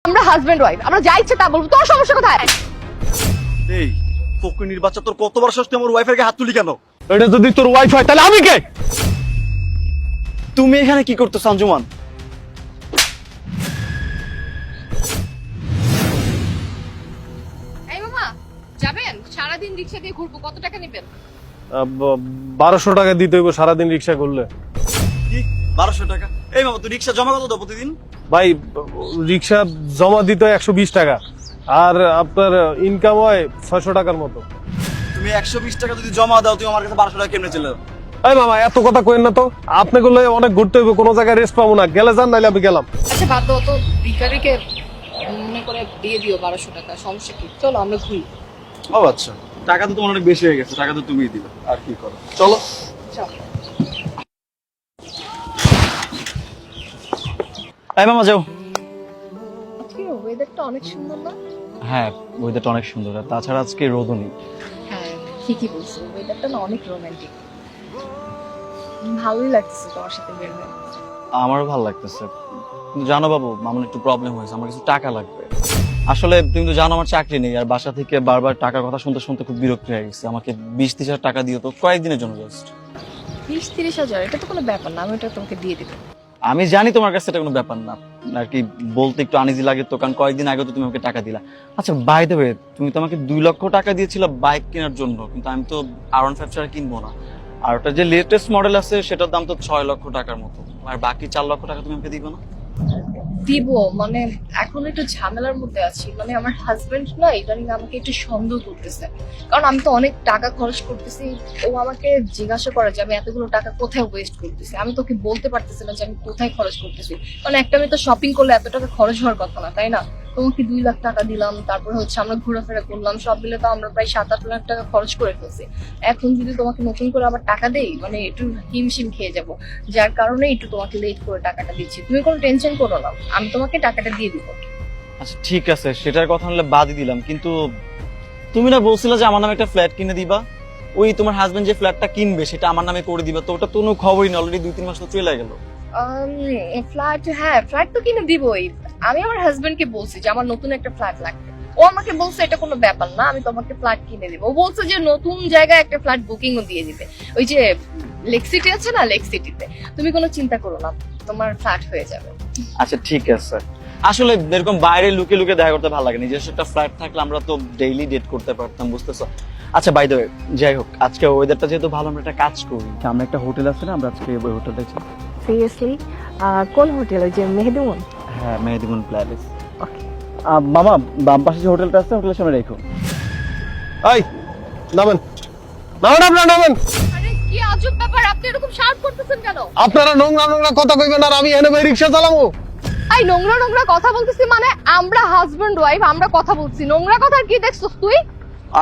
আমরা husband wife, আমরা যা ইচ্ছে তা বলবো, তোর সমস্যা কোথায়? এই ফকিনির বাচ্চা, তোর কতবার ষষ্ঠী আমার ওয়াইফের গায়ে হাত তুলি কেন? এটা যদি তোর ওয়াইফ হয় তাহলে আমি কে? তুমি এখানে কি করতেছ আঞ্জুমান? এই মামা, যাবেন? সারাদিন রিকশা দিয়ে ঘুরবো, কত টাকা নেবেন? 1200 টাকা দিতে হইব সারাদিন রিক্সা করলে। কি 1200 টাকা? এই মামা, তুই রিক্সা জমা কত দাও প্রতিদিন? ভাই রিক্সা জমা দিতে হয় 120 টাকা, আর আপনার ইনকাম হয় 600 টাকার মতো। তুমি 120 টাকা যদি জমা দাও, তুমি আমার কাছে 1200 টাকা কেমনে চলে যাও? এই মামা এত কথা কইেন না তো, আপনাকে লয়ে অনেক ঘুরতে হইব, কোনো জায়গায় রেস্ট পাবো না, গেলে যান নাইলে আমি গেলাম। আচ্ছা বাদ দাও তো, ভিখারিকে মনে করে দিয়ে দিও 1200 টাকা, সমস্যা কি? চলো আমরা ঘুরি। ও আচ্ছা, টাকা তো তোমার অনেক বেশি হয়ে গেছে, টাকা তো তুমিই দিবে, আর কি করো, চলো। চলো। এই মামা যাও। আজকে ওয়েদারটা অনেক সুন্দর না? হ্যাঁ, ওয়েদারটা অনেক সুন্দর, আর তাছাড়া আজকে রোদও নেই। হ্যাঁ ঠিকই বলছো, ওয়েদারটা না অনেক রোমান্টিক। ভালোই লাগছে তোমার সাথে বের হয়ে। আমারও ভালো লাগতেছে, কিন্তু জানো বাবু, আমার একটু প্রবলেম হয়েছে, আমার কিছু টাকা লাগবে। আসলে তুমি তো জানো আমার চাকরি নেই, আর বাসা থেকে বারবার টাকার কথা শুনতে শুনতে খুব বিরক্ত হয়ে গেছে। আমাকে 20-30 হাজার টাকা দিও তো, কয়েকদিনের জন্য জাস্ট। 20-30 হাজার? এটা তো কোনো ব্যাপার না, আমি ওটা তোমাকে দিয়ে দেবো। আমি জানি তোমার কাছে এটা কোনো ব্যাপার না, আর কি বলতে একটু আনইজি লাগে তো, কারণ কয়েকদিন আগে তো তুমি আমাকে টাকা দিলা। আচ্ছা বাই দ্য ওয়ে, তুমি তো আমাকে 2 লক্ষ টাকা দিয়েছিলে বাইক কেনার জন্য, কিন্তু আমি তো R15 ছাড়া কিনবো না। আর ওটা যে লেটেস্ট মডেল আছে সেটার দাম তো 6 লক্ষ টাকার মতো, আর বাকি 4 লক্ষ টাকা তুমি আমাকে দিবে না? দিব মানে এখন একটু ঝামেলার মধ্যে আছি, মানে আমার হাজবেন্ড না ইদানিং আমাকে একটু সন্দেহ করতেছে, কারণ আমি তো অনেক টাকা খরচ করতেছি। ও আমাকে জিজ্ঞাসা করে যে আমি এতগুলো টাকা কোথায় ওয়েস্ট করতেছি। আমি তোকে বলতে পারতেছি না যে আমি কোথায় খরচ করতেছি, কারণ একটা মেয়ে তো শপিং করলে এত টাকা খরচ হওয়ার কথা না, তাই না? তোমাকে 2 লাখ টাকা দিলাম, তারপর হচ্ছে আমরা ঘোরাফেরা করলাম, সব মিলে তো আমরা প্রায় 7-8 লাখ টাকা খরচ করে ফেলছি। এখন যদি তোমাকে নতুন করে আবার টাকা দেই, মানে একটু হিমশিম খেয়ে যাব, যার কারণে একটু তোমাকে লেট করে টাকাটা দিচ্ছি। তুমি কোনো টেনশন করো না, আমি তোমাকে টাকাটা দিয়ে দিব। আচ্ছা ঠিক আছে, সেটার কথা হলে বাদই দিলাম, কিন্তু তুমি না বলছিলে যে আমার নামে একটা ফ্ল্যাট কিনে দিবা? ওই তোমার হাজবেন্ড যে ফ্ল্যাটটা কিনবে সেটা আমার নামে করে দিবা, তো ওটা তো কোনো খবরই না, অলরেডি 2-3 মাস তো চলে গেল। ফ্ল্যাট, হ্যাঁ ফ্ল্যাট তো কিনে দিবই। আমি আমার হাজবেন্ডকে বলছি যে আমার নতুন একটা ফ্ল্যাট লাগবে। ও আমাকে বলছে এটা কোনো ব্যাপার না, আমি তোমাকে ফ্ল্যাট কিনে দেবো। ও বলছে যে নতুন জায়গায় একটা ফ্ল্যাট বুকিংও দিয়ে দিবে, ওই যে লেক সিটি আছে না, লেক সিটিতে। তুমি কোনো চিন্তা করো না, তোমার ফ্ল্যাট হয়ে যাবে। আচ্ছা ঠিক আছে, আসলে এরকম বাইরে লুকে লুকে দেখা করতে ভালো লাগে, নিজস্ব একটা ফ্ল্যাট থাকলে আমরা তো ডেইলি ডেট করতে পারতাম, বুঝতেছো? আচ্ছা বাই দ্য ওয়ে, যাই হোক, আজকে ওয়েদারটা যেহেতু ভালো, আমরা একটা কাজ করি, আমরা একটা হোটেল আছে না, আমরা আজকে ওই হোটেলটা যাই। সিরিয়াসলি? কোন হোটেল? ওই যে মেহেদিমুন? হ্যাঁ, মেহেদিমুন প্যালেস। ওকে। মামা, বাম পাশে যে হোটেলটা আছে, হোটেলের সামনে রেখো। এই নামেন, নামেন, আপনারা নামেন। আরে কি আজব ব্যাপার, আপনি এরকম শার্প করতেছেন কেন? আপনারা নোংরা নোংরা কথা কইবেন আর আমি এনে ভাই রিক্সা চালাবো? এই নোংরা নোংরা কথা বলতেছি মানে? আমরা হাজবেন্ড ওয়াইফ, আমরা কথা বলছি, নোংরা কথা কি দেখছস তুই?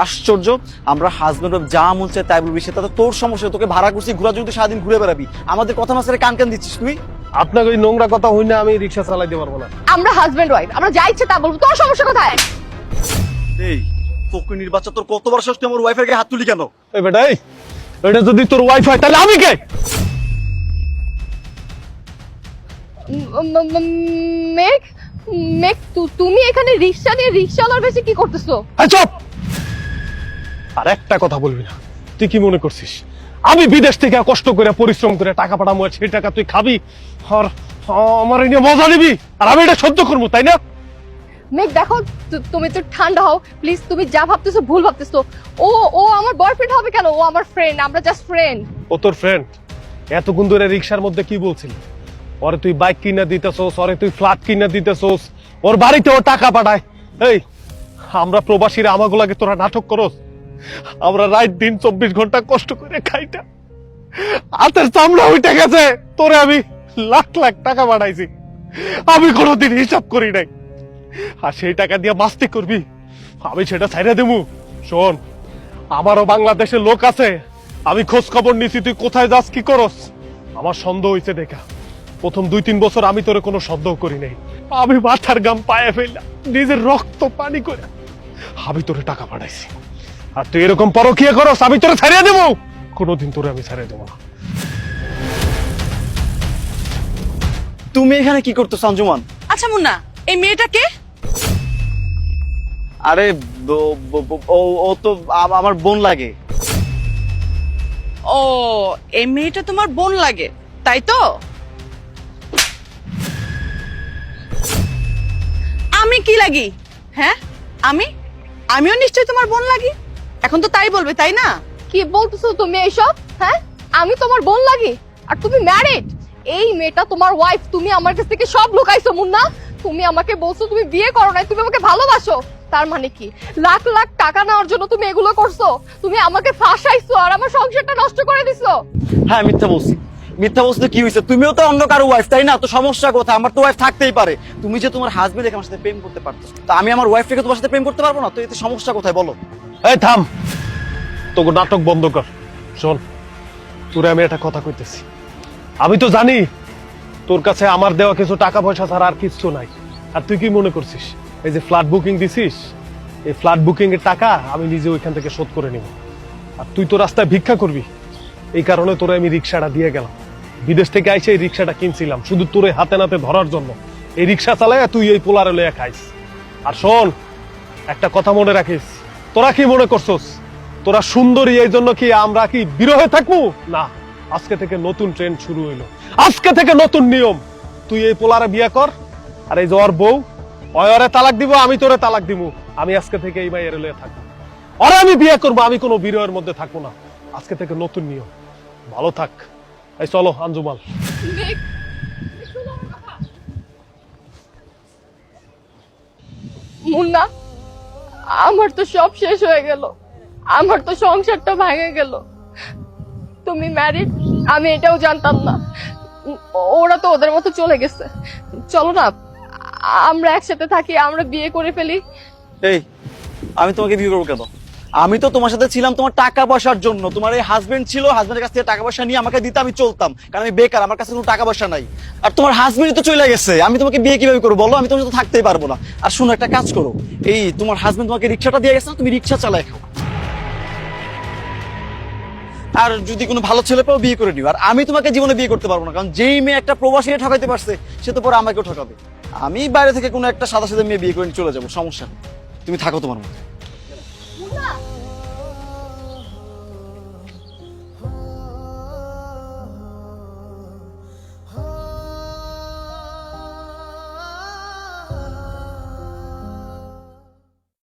আশ্চর্য, আমরা হাজবেন্ড ওয়াইফ, যা মন চায় তাই বলবি, সেটা তো তোর সমস্যা। তোকে ভাড়া করছি ঘোরার জন্য, তুই সারাদিন ঘুরে বেড়াবি, আমাদের কথা মাঝখানে কান কান দিচ্ছিস তুই। আপনাকে ওই নোংরা কথা হই না, আমি রিক্সা চালাইতে পারবো না। আমরা হাজবেন্ড ওয়াইফ, আমরা যা ইচ্ছে তা বলবো, তোর সমস্যা কোথায়? এই ফকিনির বাচ্চা, তোর কতবার ষষ্ঠী আমার ওয়াইফের গায়ে হাত তুলি কেন? এই বেটা, এই এটা যদি তোর ওয়াইফ হয় তাহলে আমি কে? মেঘ, মেঘ তুমি এখানে রিক্সা নিয়ে রিক্সাওয়ালার বেশি কি করতেছো? এই চুপ! আর একটা কথা বলবি না। তুই কি মনে করছিস আমি বিদেশ থেকে কষ্ট করে পরিশ্রম করে টাকা পাঠাবো, আর সেই টাকা তুই খাবি আর আমার নিয়ে মজা নিবি, আর আমি এটা সহ্য করবো, তাই না? মেঘ দেখো, তুমি তো ঠান্ডা হও প্লিজ। তুমি যা ভাবতেছো ভুল ভাবতেছো। ও ও আমার বয়ফ্রেন্ড হবে কেন? ও আমার ফ্রেন্ড, আমরা জাস্ট ফ্রেন্ড। ও তোর ফ্রেন্ড? এতক্ষণ ধরে রিক্সার মধ্যে কি বলছিলি? ওরে তুই বাইক কিনা দিতেছোস, ওরে তুই ফ্ল্যাট কিনা দিতেছোস, ওর বাড়িতে ও টাকা পাঠায়। এই আমরা প্রবাসীরা আমাগুলাকে তোরা নাটক করস? আমরা রাত দিন 24 ঘন্টা কষ্ট করে খাইটা হাতের চামড়া উঠে গেছে, তোরে আমি লাখ লাখ টাকা পাঠাইছি, আমি কোনোদিন হিসাব করি নাই। আর সেই টাকা দিয়ে মাস্তি করবি, আমি সেটা ছাইড়া দেবো? শোন, আমারও বাংলাদেশের লোক আছে, আমি খোঁজ খবর নিছি তুই কোথায় যাস কি করস। আমার সন্দেহ হয়েছে দেখা, প্রথম 2-3 বছর আমি তোরে কোনো সন্দেহ করি নাই। আমি মাথার গাম পায়ে ফেললাম, নিজের রক্ত পানি করে আমি তোরে টাকা পাঠাইছি, আর তুই এরকম পরকীয়া করস, আমি তোরে ছাড়িয়ে দেবো? কোনোদিন তোরে আমি ছাড়িয়ে দেবো না। তুমি এখানে কি করতেছ আঞ্জুমান? আচ্ছা মুন্না, এই মেয়েটাকে আরে ও তো আমার বোন লাগে। ও, এই মেয়েটা তোমার বোন লাগে তাই তো? আমি কি লাগি? হ্যাঁ, আমিও নিশ্চয়ই তোমার বোন লাগি। এখন তো তাই বলবে, তাই না? কি বলতেছো তুমি এইসব? হ্যাঁ, আমি তোমার বোন লাগি আর তুমি ম্যারিড? এই মেয়েটা তোমার ওয়াইফ। তুমি আমার কাছ থেকে সব লুকাইছো মুন্না। তুমি আমাকে বলছো তুমি বিয়ে করো নাই, তুমি আমাকে ভালোবাসো। তার মানে কি লাখ লাখ টাকা নেওয়ার জন্য তুমি এগুলো করছো? তুমি আমাকে ফাঁসাইছো আর আমার সংসারটা নষ্ট করে দিছো। হ্যাঁ মিথ্যা বলছি তো কি হয়েছে? তুমিও তো অন্য কারো ওয়াইফ, তাই না? তো সমস্যা কোথায়? আমার তো ওয়াইফ থাকতেই পারে। তুমি যে তোমার হাজবেন্ড রেখে আমার সাথে প্রেম করতে পারতো, তা আমি আমার ওয়াইফ রেখে তোমার সাথে প্রেম করতে পারবো না? তো এতে সমস্যা কোথায় বলো? এই থাম, তোকে নাটক বন্ধ কর। শোন, তোরে আমি একটা কথা কইতেছি। আমি তো জানি তোর কাছে আমার দেওয়া কিছু টাকা পয়সা ছাড়া আর কিছু নাই। আর তুই কি মনে করছিস এই যে ফ্ল্যাট বুকিং দিছিস, এই ফ্ল্যাট বুকিং এর টাকা আমি নিজে ওইখান থেকে শোধ করে নিব। আর তুই তো রাস্তায় ভিক্ষা করবি, এই কারণে তোরে আমি রিক্সাটা দিয়ে গেলাম। বিদেশ থেকে আইসে এই রিক্সাটা কিনছিলাম শুধু তোরে হাতে নাতে ধরার জন্য। এই রিক্সা চালায় তুই এই পোলারে লইয়া খাইস। আর শোন, একটা কথা মনে রাখিস, তোরা কি মনে করছস তোরা সুন্দরী এই জন্য কি আমরা কি বিরহে থাকবো? না, আজকে থেকে নতুন ট্রেন্ড শুরু হইলো, আজকে থেকে নতুন নিয়ম। তুই এই পোলারে বিয়ে কর, আর এই যে ওর বউ, ওরে তালাক দিব, আমি তোরে তালাক দিব। আমি আজকে থেকে এই মাইয়ের লইয়া থাকবো, ওরে আমি বিয়ে করবো, আমি কোনো বিরহের মধ্যে থাকবো না। আজকে থেকে নতুন নিয়ম। ভালো থাক। এই চলো আঞ্জুমাল। মুন্না, আমার তো সব শেষ হয়ে গেল, আমার তো সংসারটা ভেঙে গেল। তুমি ম্যারিড, আমি এটাও জানতাম না। ওরা তো ওদের মতো চলে গেছে। চলো না আমরা একসাথে থাকি, আমরা বিয়ে করে ফেলি। এই, আমি তোমাকে বিয়ে করবো কেন? আমি তো তোমার সাথে ছিলাম তোমার টাকা পয়সার জন্য। তোমার এই হাজবেন্ড ছিল, হাজবেন্ডের কাছ থেকে টাকা পয়সা নিয়ে আমাকে দিতে আমি চলতাম, কারণ আমি বেকার, আমার কাছে কোনো টাকা পয়সা নাই। আর তোমার হাজবেন্ড তো চলে গেছে, আমি তোমাকে বিয়ে কিভাবে করবো বলো? আমি তোমার সাথে থাকতেই পারবো না। আর শোনো, একটা কাজ করো, এই তোমার হাজবেন্ড তোমাকে রিক্সাটা দিয়ে গেছে না, তুমি রিক্সা চালায় খাও। আর যদি কোনো ভালো ছেলে পাও বিয়ে করে নিও। আর আমি তোমাকে জীবনে বিয়ে করতে পারবো না, কারণ যেই মেয়ে একটা প্রবাসীকে ঠকাইতে পারছে সে তো পরে আমাকেও ঠকাবে। আমি বাইরে থেকে কোনো একটা সাদা সাদা মেয়ে বিয়ে করে নিয়ে চলে যাবো, সমস্যা নেই। তুমি থাকো তোমার মতো।